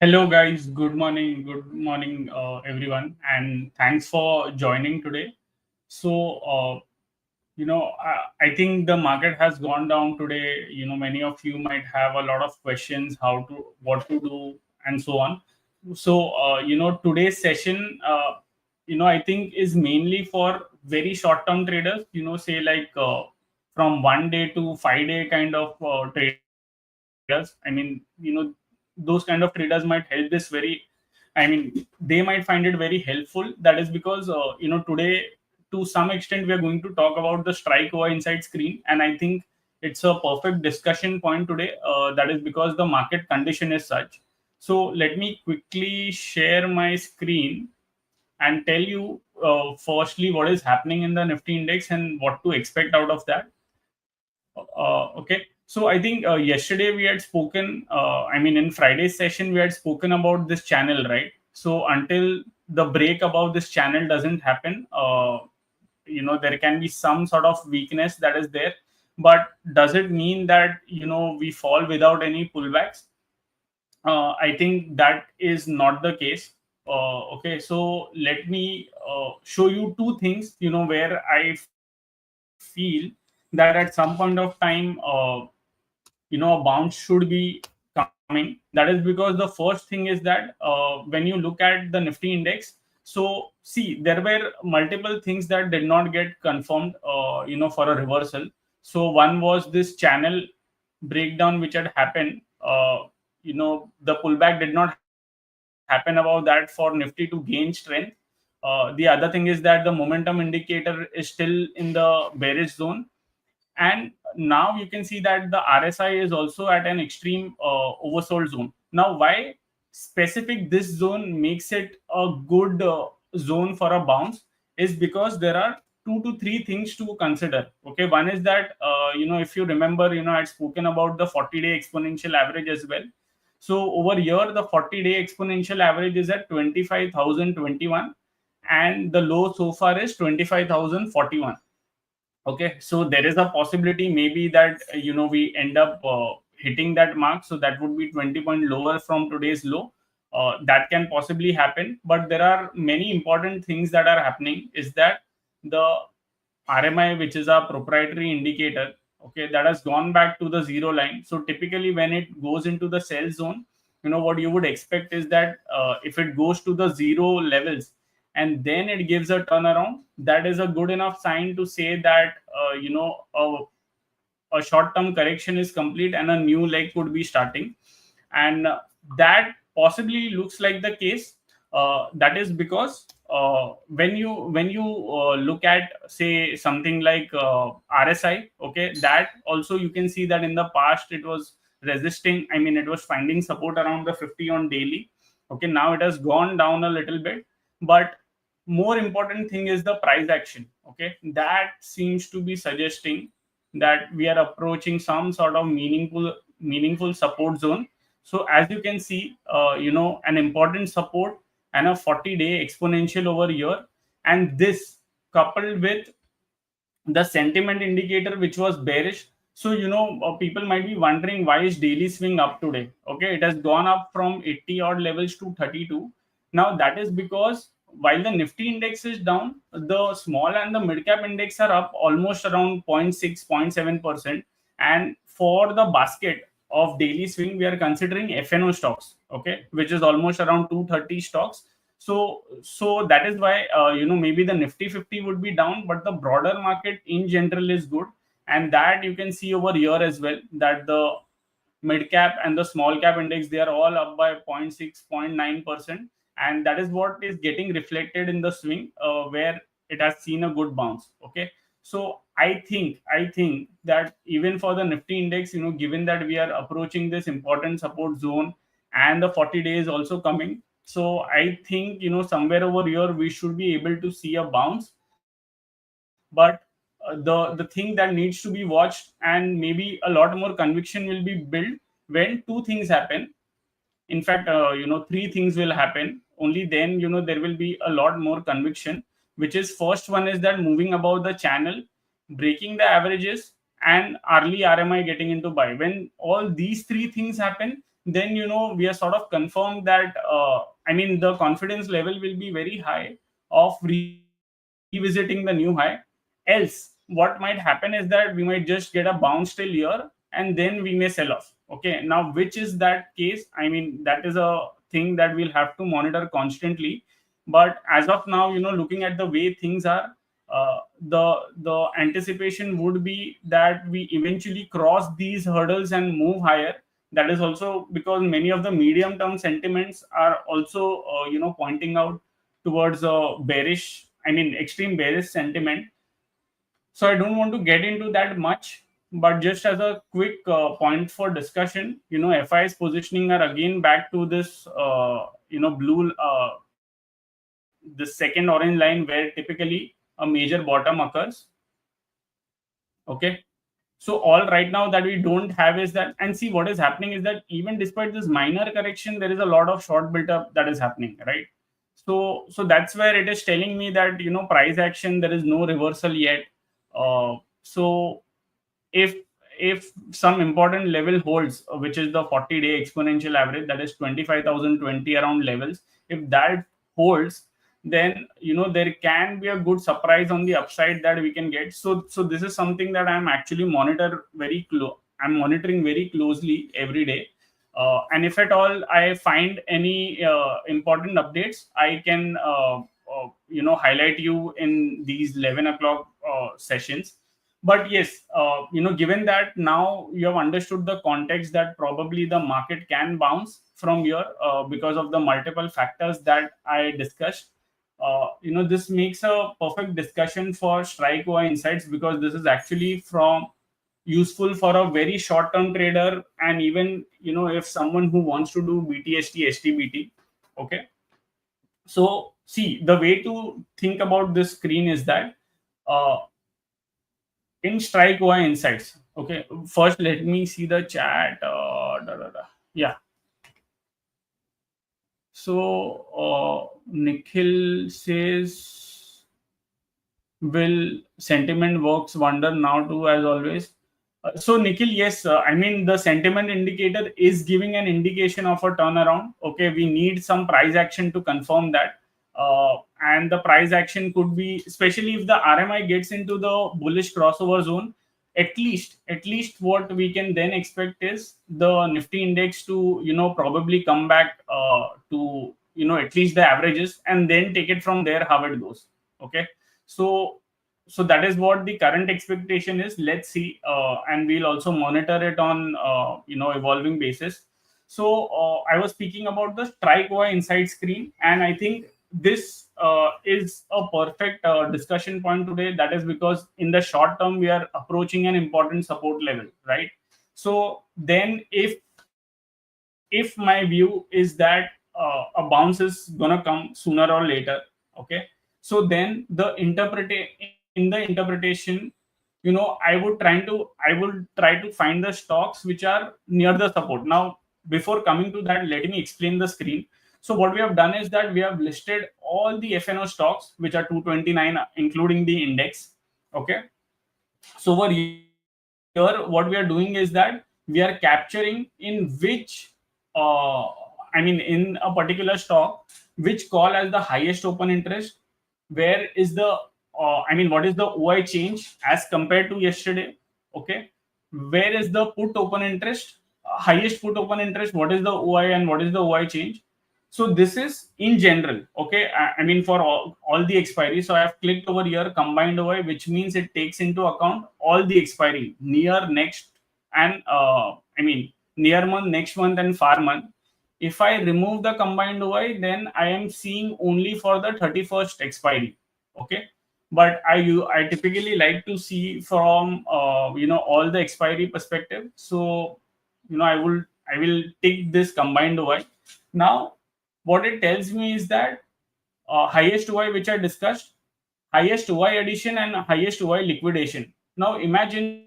Hello, guys. Good morning. Good morning, everyone. And thanks for joining today. I think the market has gone down today. Many of you might have a lot of questions what to do, and so on. Today's session, I think is mainly for very short term traders, say like from 1 day to 5 day kind of traders. Those kind of traders might help this very, they might find it very helpful. That is because, today to some extent we are going to talk about the strike over inside screen, and I think it's a perfect discussion point today. That is because the market condition is such. So let me quickly share my screen and tell you firstly what is happening in the Nifty index and what to expect out of that. Okay. So I think yesterday we had spoken, in Friday's session, we had spoken about this channel, right? So until the break above this channel doesn't happen, there can be some sort of weakness that is there. But does it mean that, we fall without any pullbacks? I think that is not the case. Okay. So let me show you two things, where I feel that at some point of time, a bounce should be coming. That is because the first thing is that when you look at the Nifty index, so see, there were multiple things that did not get confirmed, for a reversal. So one was this channel breakdown which had happened. The pullback did not happen about that for Nifty to gain strength. The other thing is that the momentum indicator is still in the bearish zone, and now you can see that the RSI is also at an extreme oversold zone. Now, why specific this zone makes it a good zone for a bounce is because there are two to three things to consider. Okay, one is that if you remember, I'd spoken about the 40-day exponential average as well. So over here, the 40-day exponential average is at 25,021, and the low so far is 25,041. Okay, so there is a possibility maybe that we end up hitting that mark, so that would be 20 point lower from today's low. That can possibly happen, but there are many important things that are happening. Is that the RMI, which is a proprietary indicator, okay, that has gone back to the zero line. So typically when it goes into the sell zone, what you would expect is that if it goes to the zero levels and then it gives a turnaround, that is a good enough sign to say that a short term correction is complete and a new leg could be starting. And that possibly looks like the case. That is because when you look at, say, something like RSI, okay, that also you can see that in the past it was resisting. It was finding support around the 50 on daily. Okay, now it has gone down a little bit, but more important thing is the price action. Okay, that seems to be suggesting that we are approaching some sort of meaningful support zone. So as you can see, an important support and a 40-day exponential over here, and this coupled with the sentiment indicator which was bearish. So people might be wondering, why is daily swing up today? Okay, it has gone up from 80 odd levels to 32. Now that is because while the Nifty index is down, the small and the mid cap index are up almost around 0.6 0.7%. And for the basket of daily swing, we are considering FNO stocks, okay, which is almost around 230 stocks. So that is why maybe the Nifty 50 would be down, but the broader market in general is good. And that you can see over here as well, that the mid cap and the small cap index, they are all up by 0.6 0.9%. And that is what is getting reflected in the swing, where it has seen a good bounce. Okay, so I think that even for the Nifty index, given that we are approaching this important support zone and the 40 days also coming, so I think somewhere over here we should be able to see a bounce. But the thing that needs to be watched, and maybe a lot more conviction will be built when two things happen. In fact, three things will happen. Only then there will be a lot more conviction. Which is, first one is that moving above the channel, breaking the averages, and early RMI getting into buy. When all these three things happen, then we are sort of confirmed that the confidence level will be very high of revisiting the new high. Else what might happen is that we might just get a bounce till here and then we may sell off. Okay, now which is that case? That is a thing that we'll have to monitor constantly. But as of now, looking at the way things are, the anticipation would be that we eventually cross these hurdles and move higher. That is also because many of the medium term sentiments are also pointing out towards a bearish, extreme bearish sentiment. So I don't want to get into that much, but just as a quick point for discussion, FI's positioning are again back to this blue, the second orange line where typically a major bottom occurs. Okay, so all right now that we don't have is that, and see what is happening is that even despite this minor correction, there is a lot of short built up that is happening, right? So that's where it is telling me that price action, there is no reversal yet. So if some important level holds, which is the 40-day exponential average, that is 25,020 around levels, if that holds, then there can be a good surprise on the upside that we can get. So this is something that I'm actually I'm monitoring very closely every day. And if at all I find any important updates, I can highlight you in these 11 o'clock sessions. But yes, given that now you have understood the context that probably the market can bounce from here because of the multiple factors that I discussed. This makes a perfect discussion for Strike OI Insights, because this is actually from useful for a very short term trader, and even if someone who wants to do BTST STBT. Okay, so see, the way to think about this screen is that uh, in Strike OI Insights. Okay, first let me see the chat. Yeah. So Nikhil says, will sentiment works wonder now too, as always? So Nikhil, yes, the sentiment indicator is giving an indication of a turnaround. Okay, we need some price action to confirm that, and the price action could be, especially if the RMI gets into the bullish crossover zone. At least what we can then expect is the Nifty index to probably come back to at least the averages, and then take it from there how it goes. Okay, so that is what the current expectation is. Let's see, and we'll also monitor it on evolving basis. So I was speaking about the Strike OI Insight screen, and I think this is a perfect discussion point today. That is because in the short term we are approaching an important support level, right? So then if my view is that a bounce is gonna come sooner or later, okay, so then in the interpretation, I would try to find the stocks which are near the support. Now, before coming to that, let me explain the screen. So what we have done is that we have listed all the FNO stocks which are 229, including the index. Okay, so over here what we are doing is that we are capturing in which in a particular stock, which call as the highest open interest, where is the what is the OI change as compared to yesterday. Okay, where is the put open interest, highest put open interest, what is the OI and what is the OI change. So this is in general. Okay, for all the expiry. So I have clicked over here combined OI, which means it takes into account all the expiry, near, next, and near month, next month, and far month. If I remove the combined OI, then I am seeing only for the 31st expiry. Okay, but I typically like to see from all the expiry perspective. So I will take this combined OI. Now what it tells me is that highest OI which I discussed, highest OI addition and highest OI liquidation. Now imagine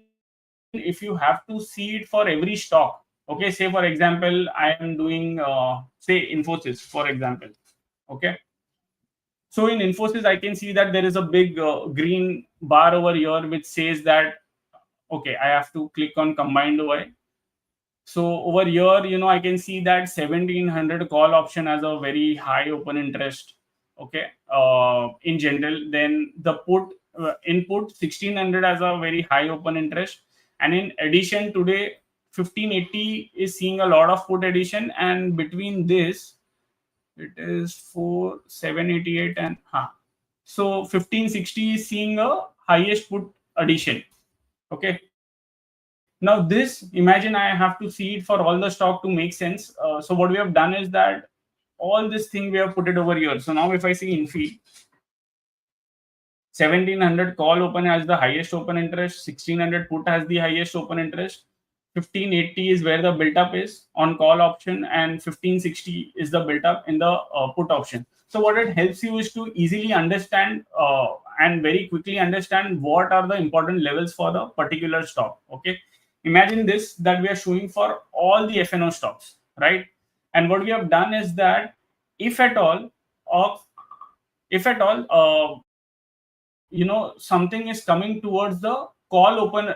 if you have to see it for every stock. Okay, say for example I am doing say Infosys, for example. Okay, so in Infosys I can see that there is a big green bar over here which says that okay, I have to click on combined OI. So over here, I can see that 1700 call option has a very high open interest. Okay. In general, then the put input 1600 has a very high open interest. And in addition, today 1580 is seeing a lot of put addition. And between this, it is for 788 and so 1560 is seeing a highest put addition. Okay. Now this, imagine I have to see it for all the stock to make sense. So what we have done is that all this thing we have put it over here. So now if I see infeed, 1700 call open has the highest open interest, 1600 put has the highest open interest, 1580 is where the built up is on call option, and 1560 is the built up in the put option. So what it helps you is to easily understand and very quickly understand what are the important levels for the particular stock. Okay, imagine this, that we are showing for all the FNO stocks, right? And what we have done is that if at all, uh, if at all, something is coming towards the call open.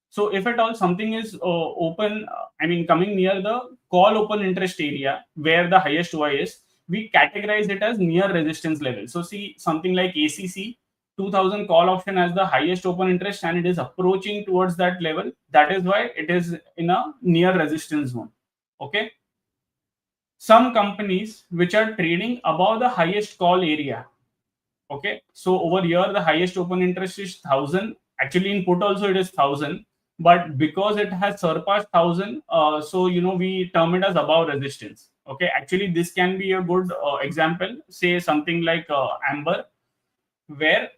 So if at all something is open, coming near the call open interest area where the highest OI is, we categorize it as near resistance level. So see, something like ACC 2000 call option has the highest open interest and it is approaching towards that level. That is why it is in a near resistance zone. Okay. Some companies which are trading above the highest call area. Okay, so over here the highest open interest is 1000. Actually, in put also it is 1000, but because it has surpassed 1000, so we term it as above resistance. Okay, actually this can be a good example. Say something like Amber, where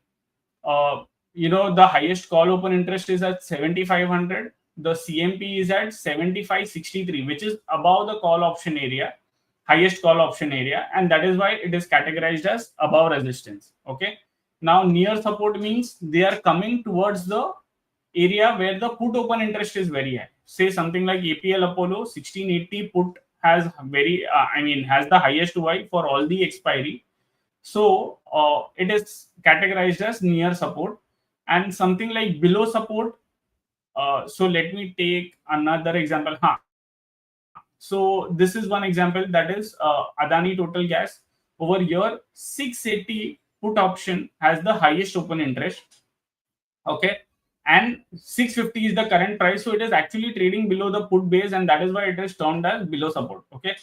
the highest call open interest is at 7500. The CMP is at 7563, which is above the call option area, highest call option area, and that is why it is categorized as above resistance. Okay. Now near support means they are coming towards the area where the put open interest is very high. Say something like APL Apollo 1680 put has has the highest Y for all the expiry. So it is categorized as near support. And something like below support. So let me take another example. So this is one example, that is Adani Total Gas. Over here, 680 put option has the highest open interest. Okay, and 650 is the current price, so it is actually trading below the put base, and that is why it is termed as below support. Okay,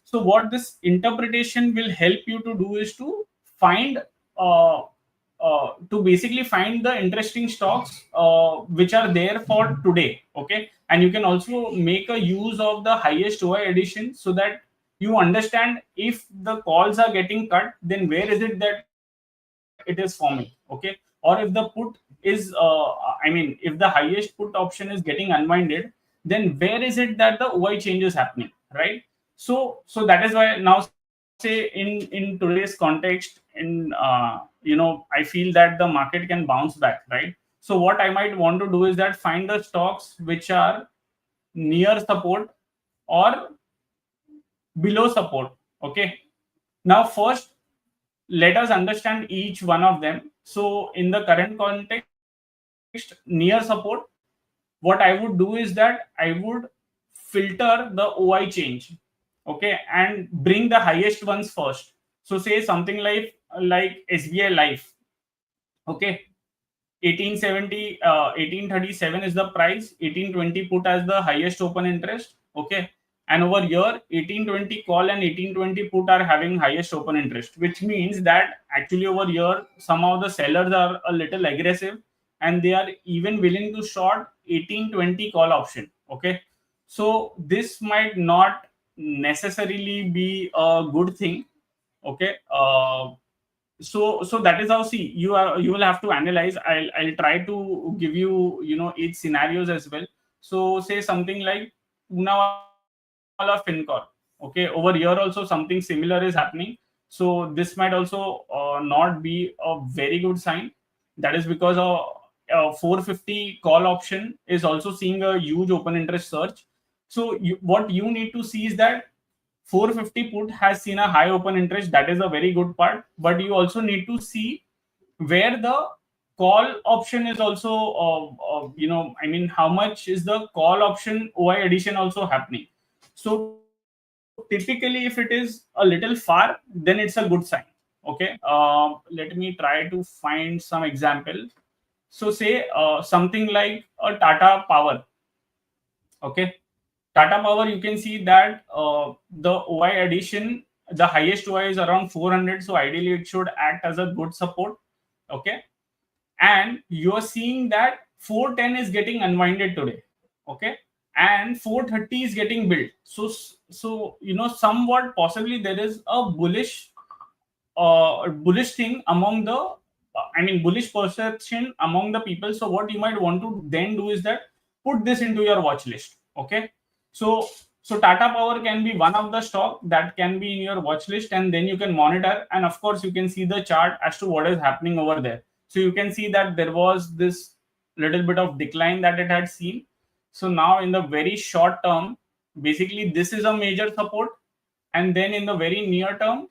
so what this interpretation will help you to do is to find to basically find the interesting stocks which are there for today. Okay, and you can also make a use of the highest OI addition, so that you understand if the calls are getting cut, then where is it that it is forming. Okay, or if the put is if the highest put option is getting unwinded, then where is it that the OI change is happening, right? So that is why, now say in today's context, I feel that the market can bounce back, right? So what I might want to do is that find the stocks which are near support or below support. Okay, now first let us understand each one of them. So in the current context, near support, what I would do is that I would filter the OI change. Okay, and bring the highest ones first. So say something like SBI Life. Okay, 1870 1837 is the price, 1820 put as the highest open interest. Okay, and over here 1820 call and 1820 put are having highest open interest, which means that actually over here somehow the sellers are a little aggressive and they are even willing to short 1820 call option. Okay, so this might not necessarily be a good thing. Okay, so that is how, see, you will have to analyze. I'll try to give you each scenarios as well. So say something like Poonawalla FinCorp. Okay, over here also something similar is happening. So this might also not be a very good sign. That is because 450 call option is also seeing a huge open interest surge. So what you need to see is that 450 put has seen a high open interest. That is a very good part, but you also need to see where the call option is also I mean, how much is the call option OI addition also happening. So typically if it is a little far, then it's a good sign. Okay, let me try to find some example. So say something like a Tata Power. Okay, Tata Power, you can see that the OI addition, the highest OI is around 400. So ideally, it should act as a good support. Okay, and you are seeing that 410 is getting unwinded today. Okay, and 430 is getting built. So somewhat possibly there is a bullish thing among the I mean, bullish perception among the people. So what you might want to then do is that put this into your watch list. Okay, so Tata Power can be one of the stock that can be in your watch list, and then you can monitor, and of course you can see the chart as to what is happening over there. So you can see that there was this little bit of decline that it had seen. So now in the very short term, basically this is a major support, and then in the very near term,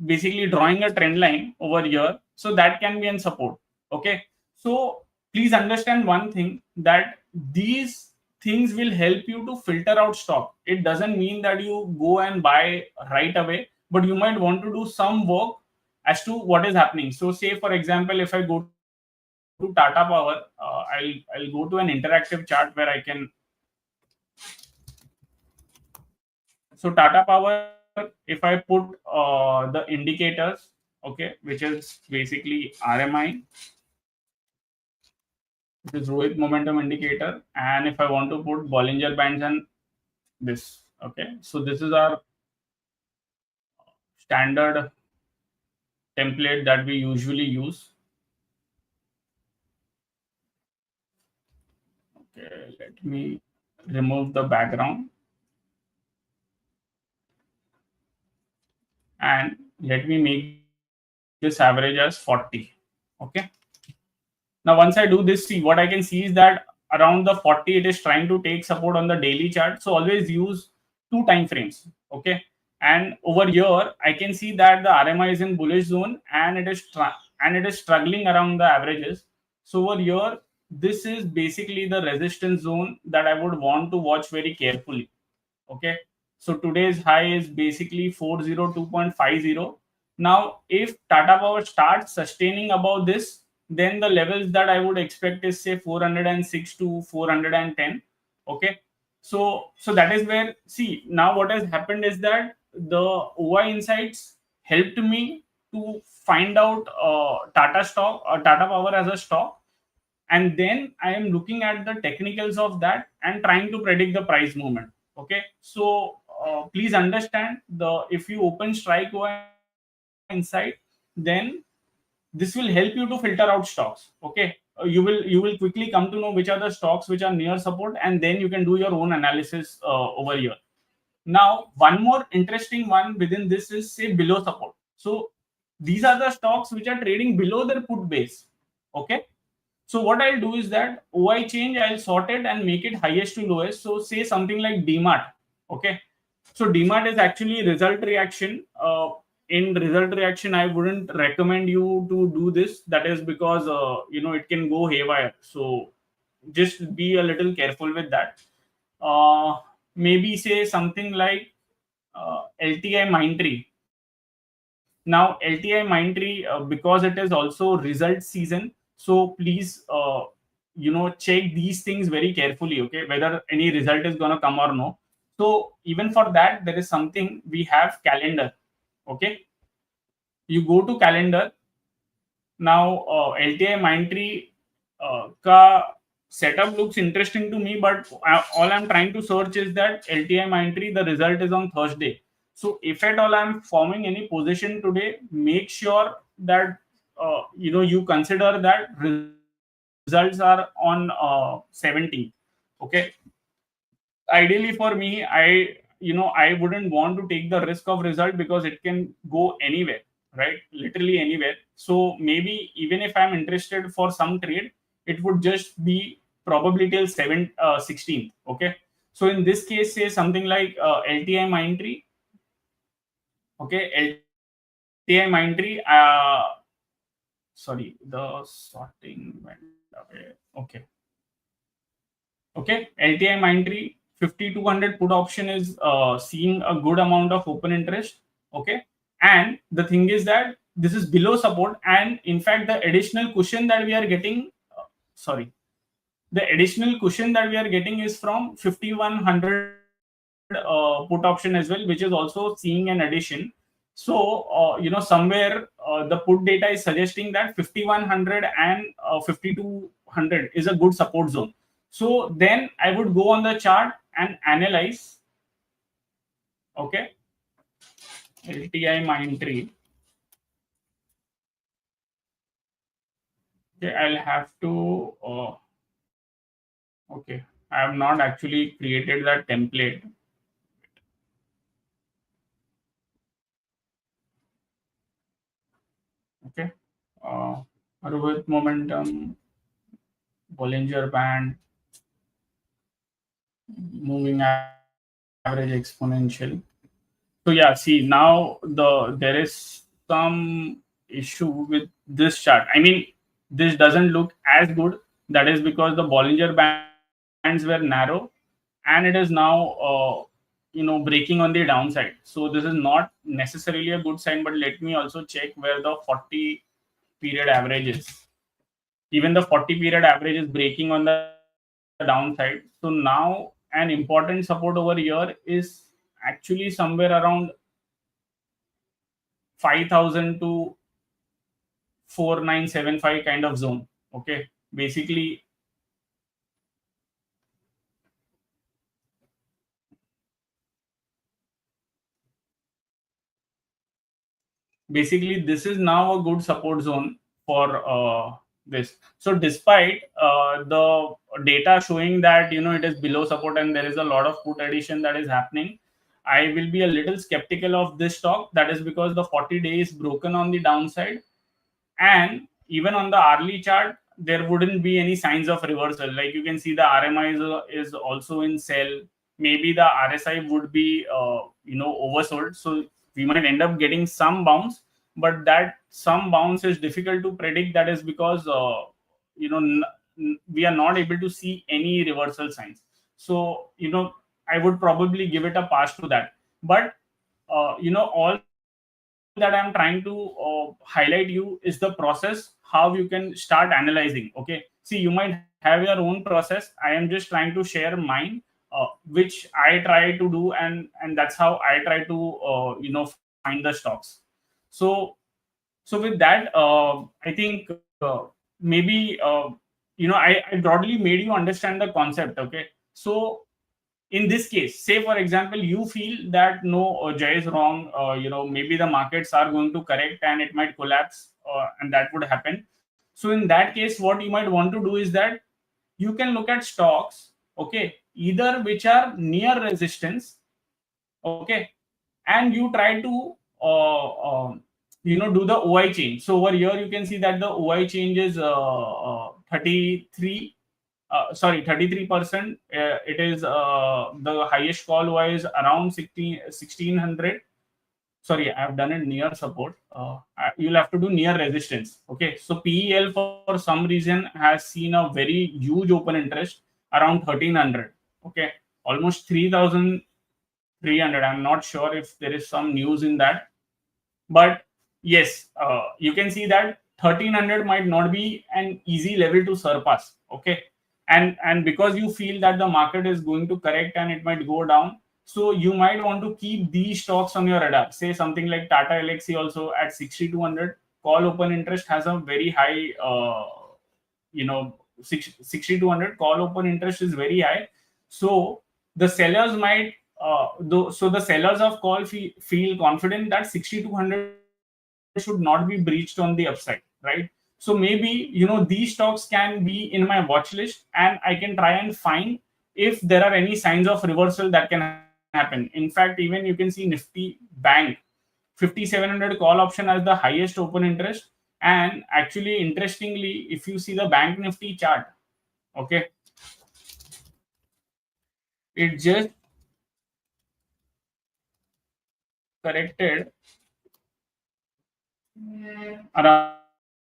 basically drawing a trend line over here, so that can be in support. Okay, so please understand one thing, that these things will help you to filter out stock. It doesn't mean that you go and buy right away, but you might want to do some work as to what is happening. So say for example, if I go to Tata Power, I'll go to an interactive chart where I can. So Tata Power, if I put the indicators, okay, which is basically RMI, which is Rohit Momentum Indicator, and if I want to put Bollinger Bands and this, okay, so this is our standard template that we usually use. Okay, let me remove the background and let me make this average as 40. Okay. Now, once I do this, see what I can see is that around the 40, it is trying to take support on the daily chart. So always use two time frames. Okay. And over here, I can see that the RMI is in bullish zone, and it is struggling around the averages. So over here, this is basically the resistance zone that I would want to watch very carefully. Okay, so today's high is basically 402.50. Now if Tata Power starts sustaining above this, then the levels that I would expect is say 406 to 410. Okay, so that is where, see, now what has happened is that the OI insights helped me to find out Tata Power as a stock, and then I am looking at the technicals of that and trying to predict the price movement. Okay, so please understand, the if you open strike OI insight, then this will help you to filter out stocks. Okay, you will quickly come to know which are the stocks which are near support, and then you can do your own analysis over here. Now one more interesting one within this is say below support. So these are the stocks which are trading below their put base. Okay, so what I'll do is that OI change, I'll sort it and make it highest to lowest. So say something like DMART. Okay. So DMART is actually result reaction. In result reaction, I wouldn't recommend you to do this. That is because it can go haywire. So just be a little careful with that. Maybe say something like LTI Mindtree. Now LTI Mindtree, because it is also result season, so please check these things very carefully. Okay, whether any result is gonna come or no. So even for that, there is something we have calendar. Okay, you go to calendar. Now LTI Mindtree ka setup looks interesting to me, but all I'm trying to search is that LTI Mindtree, the result is on Thursday. So if at all I'm forming any position today, make sure that you consider that results are on 17. Okay, ideally for me, I wouldn't want to take the risk of result because it can go anywhere, right? Literally anywhere. So maybe even if I'm interested for some trade, it would just be probably till 16th. Okay, so in this case, say something like LTI Mindtree. Okay, LTI Mindtree, sorry, the sorting went away. Okay, LTI Mindtree 5200 put option is seeing a good amount of open interest. Okay, and the thing is that this is below support, and in fact, the additional cushion that we are getting, sorry, the additional cushion that we are getting is from 5100 put option as well, which is also seeing an addition. So, somewhere the put data is suggesting that 5100 and 5200 is a good support zone. So, then I would go on the chart and analyze, okay, LTI Mindtree. Okay, I'll have to, okay, I have not actually created that template. Okay, uh, with momentum, Bollinger Band, moving average exponential. So yeah, see now there is some issue with this chart. I mean, this doesn't look as good. That is because the Bollinger Bands were narrow, and it is now breaking on the downside. So this is not necessarily a good sign. But let me also check where the 40 period average is. Even the 40 period average is breaking on the downside. So now an important support over here is actually somewhere around 5000 to 4975 kind of zone. Okay, basically this is now a good support zone for this. So despite the data showing that it is below support and there is a lot of put addition that is happening, I will be a little skeptical of this stock. That is because the 40-day is broken on the downside, and even on the hourly chart there wouldn't be any signs of reversal. Like you can see, the RMI is also in sell. Maybe the RSI would be oversold, so we might end up getting some bounce, but that some bounce is difficult to predict. That is because we are not able to see any reversal signs. So I would probably give it a pass to that. But all that I'm trying to highlight you is the process, how you can start analyzing. Okay, see, you might have your own process. I am just trying to share mine, which I try to do, and that's how I try to find the stocks. So with that, I think maybe I broadly made you understand the concept. Okay, so in this case, say for example, you feel that no, Jay is wrong, maybe the markets are going to correct and it might collapse, and that would happen. So in that case, what you might want to do is that you can look at stocks, okay, either which are near resistance, okay, and you try to do the OI change. So over here you can see that the OI change is 33, sorry, 33%. It is the highest call was around 1600. Sorry, I have done it near support. You'll have to do near resistance. Okay, so PEL for some reason has seen a very huge open interest around 1300. Okay, almost 3300. I'm not sure if there is some news in that, but yes, you can see that 1300 might not be an easy level to surpass. Okay, and because you feel that the market is going to correct and it might go down, so you might want to keep these stocks on your radar. Say something like Tata Elxsi also at 6200. Call open interest has a very high, 6200 call open interest is very high. So the sellers might so the sellers of call feel confident that 6200 should not be breached on the upside, right? So maybe these stocks can be in my watch list, and I can try and find if there are any signs of reversal that can happen. In fact, even you can see Nifty Bank 5700 call option as the highest open interest. And actually, interestingly, if you see the Bank Nifty chart, okay, it just corrected around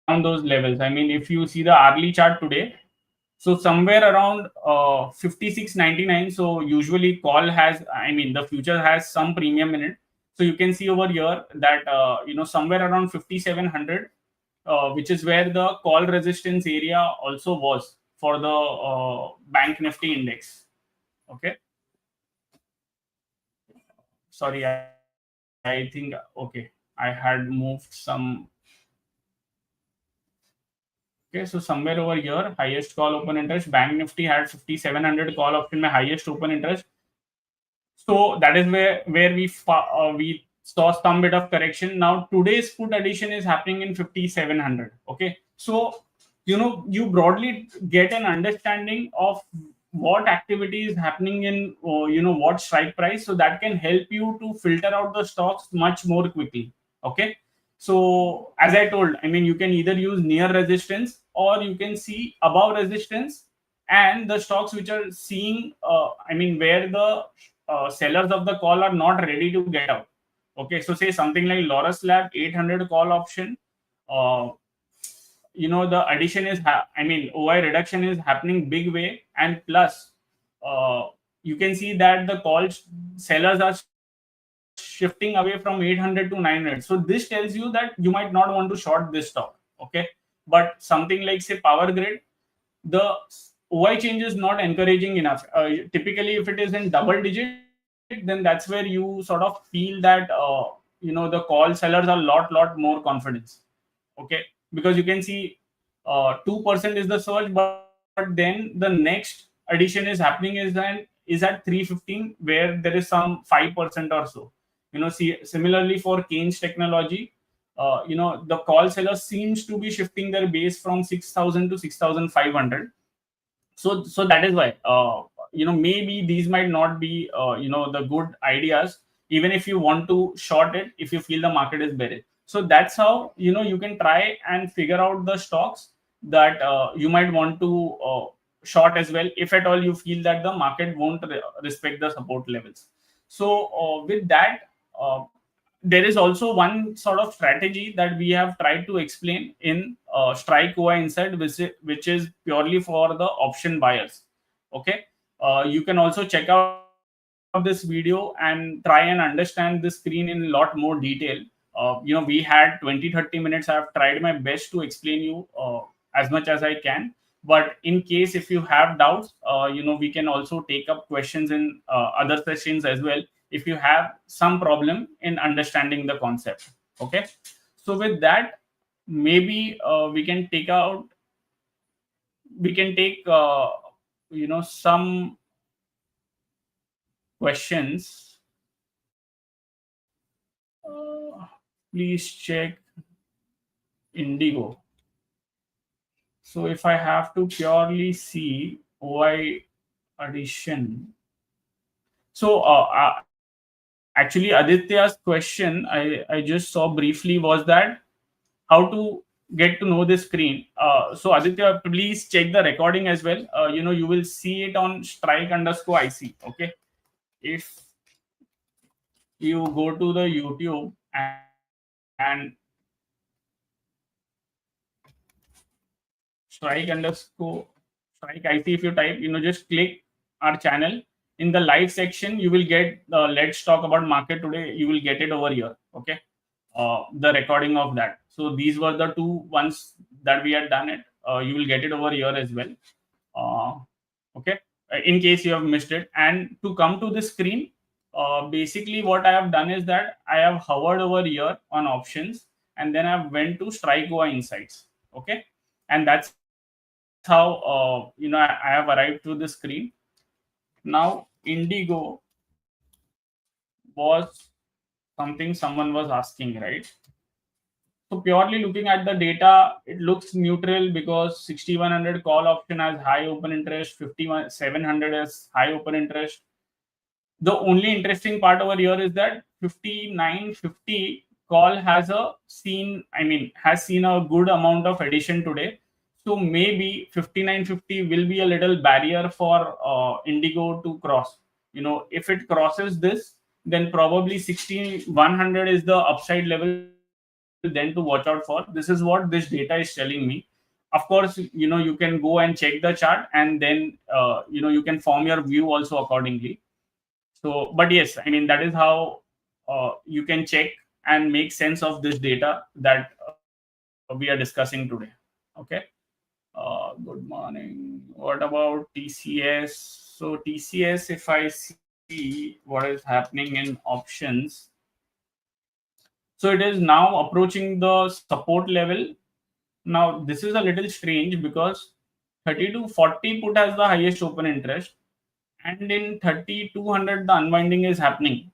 those levels. I mean, if you see the hourly chart today, so somewhere around 56.99. So usually call has, I mean, the future has some premium in it. So you can see over here that somewhere around 5700, which is where the call resistance area also was for the Bank Nifty index. Okay, sorry, I think okay, I had moved some. Okay, so somewhere over here, highest call open interest, Bank Nifty had 5700 call option, my highest open interest. So that is where we saw some bit of correction. Now today's put addition is happening in 5700. Okay, so you broadly get an understanding of what activity is happening in what strike price, so that can help you to filter out the stocks much more quickly. Okay, so as I told, I mean, you can either use near resistance or you can see above resistance, and the stocks which are seeing I mean, where the sellers of the call are not ready to get out. Okay, so say something like Lotus Lab 800 call option. Uh, the addition is, I mean, OI reduction is happening big way, and plus, uh, you can see that the call sellers are shifting away from 800 to 900. So this tells you that you might not want to short this stock. Okay, but something like say Power Grid, the OI change is not encouraging enough. Typically, if it is in double digit, then that's where you sort of feel that the call sellers are lot more confidence. Okay, because you can see 2% is the surge, but then the next addition is happening is at 315, where there is some 5% or so. See, similarly for Keynes Technology, the call seller seems to be shifting their base from 6000 to 6500. So that is why maybe these might not be the good ideas, even if you want to short it, if you feel the market is bearish. So that's how you can try and figure out the stocks that you might want to short as well, if at all you feel that the market won't respect the support levels. So with that, there is also one sort of strategy that we have tried to explain in Strike OI Insight, which is purely for the option buyers. Okay, you can also check out this video and try and understand the screen in a lot more detail. We had 20-30 minutes. I have tried my best to explain you as much as I can. But in case if you have doubts, we can also take up questions in other sessions as well, if you have some problem in understanding the concept. Okay, so with that, maybe we can take some questions. Please check Indigo. So if I have to purely see OI addition, so actually Aditya's question I just saw briefly was that how to get to know the screen. So Aditya, please check the recording as well. You will see it on strike_IC. Okay, if you go to the YouTube and strike_strike IC, if you type, just click our channel. In the live section, you will get let's talk about market today. You will get it over here. Okay, the recording of that. So these were the two ones that we had done it. You will get it over here as well. Okay, in case you have missed it. And to come to the screen, basically what I have done is that I have hovered over here on options, and then I went to Strike OI Insights. Okay, and that's how I have arrived to the screen. Now Indigo was something someone was asking, right? So purely looking at the data, it looks neutral because 6100 call option has high open interest, 51700 has high open interest. The only interesting part over here is that 5950 call has seen a good amount of addition today. So maybe 5950 will be a little barrier for Indigo to cross. If it crosses this, then probably 6100 is the upside level for Indigo. then to watch out for. This is what this data is telling me. Of course, you can go and check the chart, and then you can form your view also accordingly. So, but yes, I mean, that is how you can check and make sense of this data that we are discussing today. Okay. Good morning. What about TCS? So TCS, if I see what is happening in options, so it is now approaching the support level. Now this is a little strange because 30 to 40 put has the highest open interest, and in 3200 the unwinding is happening.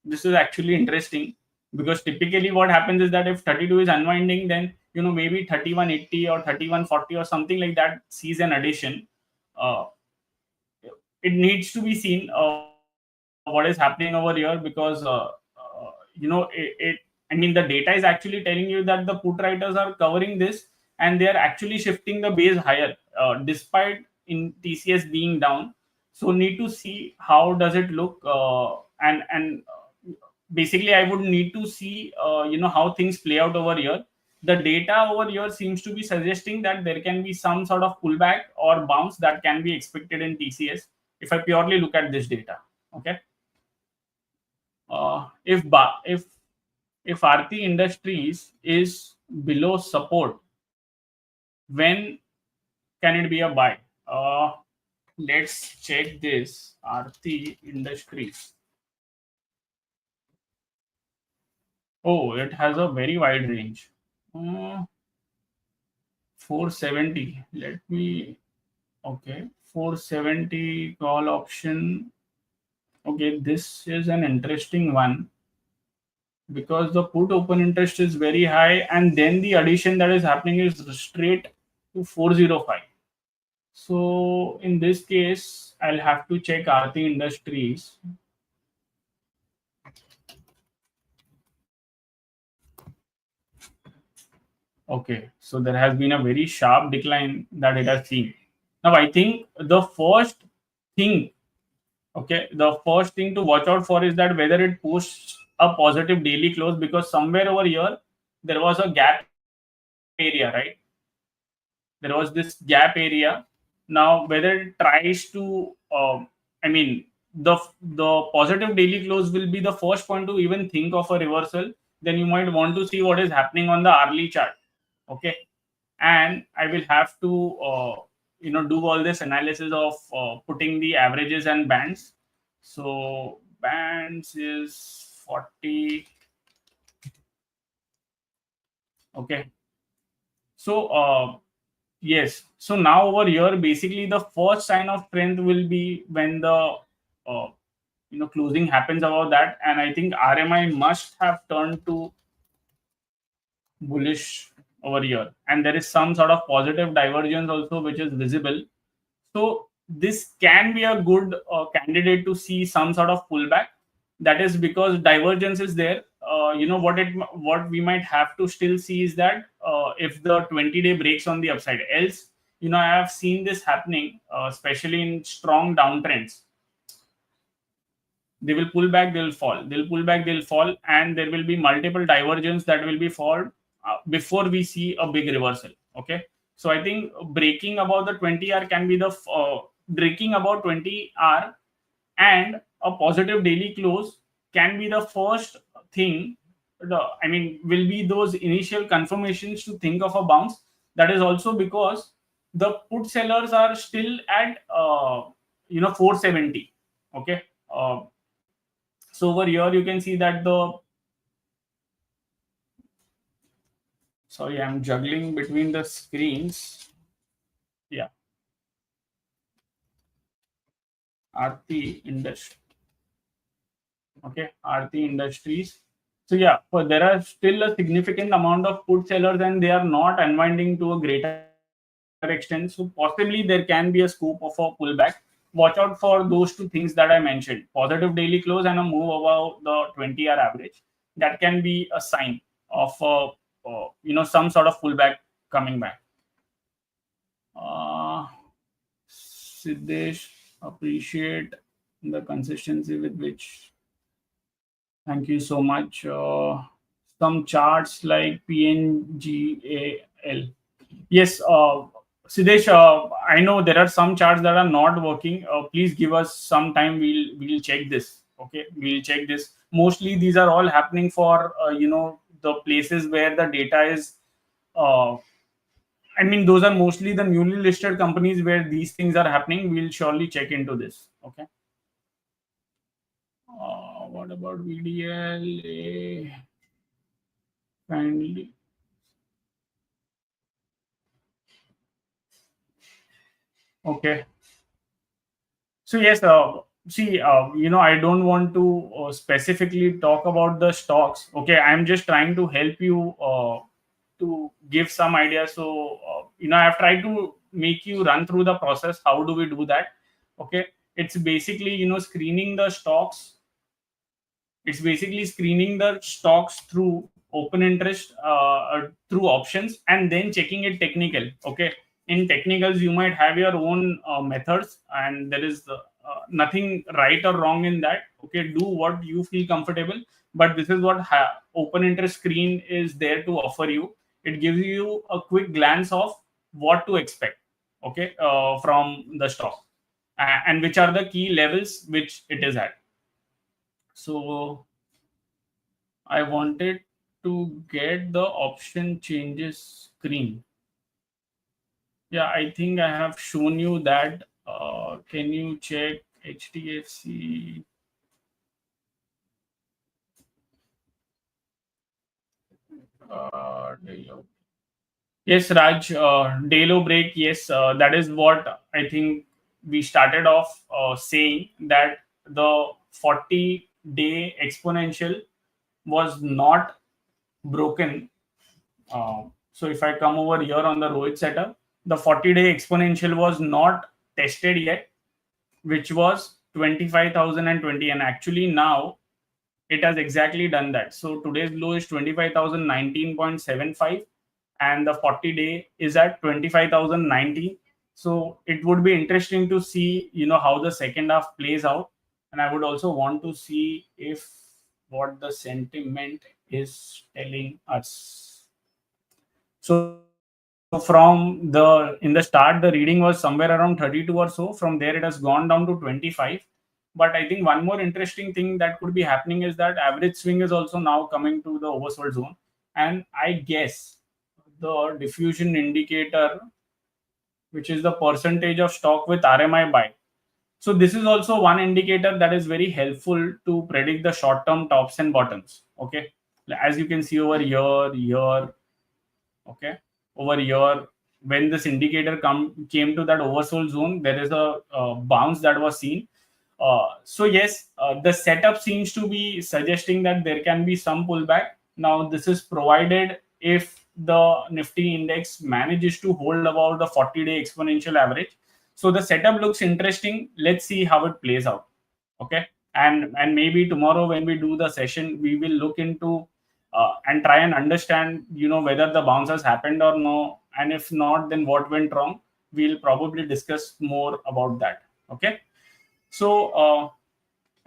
This is actually interesting because typically what happens is that if 32 is unwinding, then maybe 3180 or 3140 or something like that sees an addition. uh, it needs to be seen what is happening over here, because I mean, the data is actually telling you that the put writers are covering this, and they are actually shifting the base higher, despite in TCS being down. So need to see how does it look, and basically I would need to see how things play out over here. The data over here seems to be suggesting that there can be some sort of pullback or bounce that can be expected in TCS if I purely look at this data. Okay. If Aarti Industries is below support, when can it be a buy? Let's check this. Aarti Industries. Oh, it has a very wide range. 470. Let me. Okay, 470 call option. Okay, this is an interesting one because the put open interest is very high, and then the addition that is happening is straight to 405. So in this case, I'll have to check Aarti Industries. Okay, so there has been a very sharp decline that it has seen. Now, I think thing, the first thing to watch out for is that whether it posts a positive daily close, because somewhere over here there was a gap area, right? There was this gap area. Now, whether it tries to, I mean, the positive daily close will be the first point to even think of a reversal. Then you might want to see what is happening on the hourly chart. Okay, and I will have to do all this analysis of putting the averages and bands. So bands is 40. Okay, so yes, so now over here basically the first sign of strength will be when the uh, closing happens above that, and I think RMI must have turned to bullish over here, and there is some sort of positive divergence also which is visible. So this can be a good candidate to see some sort of pullback. That is because divergence is there. What we might have to still see is that if the 20-day breaks on the upside, else I have seen this happening, especially in strong downtrends. They will pull back, they'll fall, they'll pull back, they'll fall, and there will be multiple divergence that will be formed before we see a big reversal. Okay, so I think breaking above the 20 hour can be the breaking about 20 hour and a positive daily close can be the first thing. Will be those initial confirmations to think of a bounce. That is also because the put sellers are still at 470. Okay, so over here you can see that the, sorry, I'm juggling between the screens. Yeah, Aarti Industries. Okay, Aarti Industries. So yeah, but there are still a significant amount of put sellers, and they are not unwinding to a greater extent. So possibly there can be a scope of a pullback. Watch out for those two things that I mentioned: positive daily close and a move above the 20-hour average. That can be a sign of some sort of pullback coming back. Siddesh, appreciate the consistency with which. Thank you so much. some charts like PNGAL. Yes, Sidesh, I know there are some charts that are not working. Please give us some time. We'll check this. Okay, we'll check this. Mostly these are all happening for the places where the data is. Uh, I mean, those are mostly the newly listed companies where these things are happening. We'll surely check into this. Okay. What about VDL? Kindly. Okay. So yes, see, I don't want to specifically talk about the stocks. Okay, I'm just trying to help you to give some idea. So I've tried to make you run through the process. How do we do that? Okay, it's basically screening the stocks. It's basically screening the stocks through open interest, through options, and then checking it technical. Okay, in technicals you might have your own methods, and there is nothing right or wrong in that. Okay, do what you feel comfortable, but this is what open interest screen is there to offer you. It gives you a quick glance of what to expect, okay, from the stock, and which are the key levels which it is at. So I wanted to get the option changes screen. Yeah, I think I have shown you that. Can you check HDFC? Delo. Yes, Raj, Delo break. Yes, that is what I think we started off saying, that the 40-day exponential was not broken. So if I come over here on the Rohit setup, the 40-day exponential was not tested yet, which was 25,020. And actually now it has exactly done that. So today's low is 25,019.75, and the 40-day is at 25,090. So it would be interesting to see, how the second half plays out. And I would also want to see if what the sentiment is telling us. So from the in the start, the reading was somewhere around 32 or so. From there, it has gone down to 25. But I think one more interesting thing that could be happening is that average swing is also now coming to the oversold zone. And I guess the diffusion indicator, which is the percentage of stock with RMI buy. So this is also one indicator that is very helpful to predict the short-term tops and bottoms. Okay, as you can see over here, okay, over here, when this indicator came to that oversold zone, there is a bounce that was seen. So yes, the setup seems to be suggesting that there can be some pullback. Now this is provided if the Nifty index manages to hold about the 40-day exponential average. So the setup looks interesting. Let's see how it plays out. Okay, and maybe tomorrow when we do the session, we will look into and try and understand, whether the bounce has happened or no, and if not, then what went wrong. We'll probably discuss more about that. Okay, so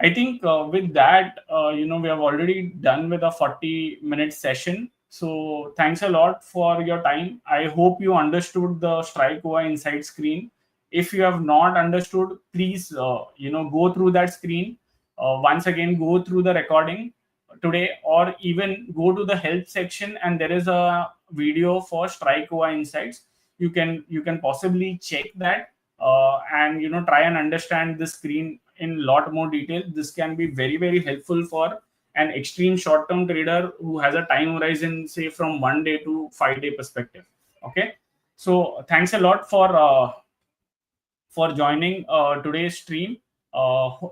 I think with that, we have already done with a 40-minute session. So thanks a lot for your time. I hope you understood the Strike OI Insight screen. If you have not understood, please, go through that screen. Once again, go through the recording today, or even go to the help section, and there is a video for Strike OI Insights. You can possibly check that, and try and understand the screen in a lot more detail. This can be very, very helpful for an extreme short term trader who has a time horizon, say from 1 day to 5 day perspective. Okay, so thanks a lot for joining today's stream.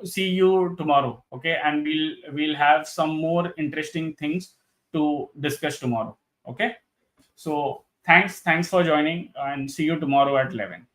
See you tomorrow. Okay, and we'll have some more interesting things to discuss tomorrow. Okay, so thanks for joining, and see you tomorrow at 11.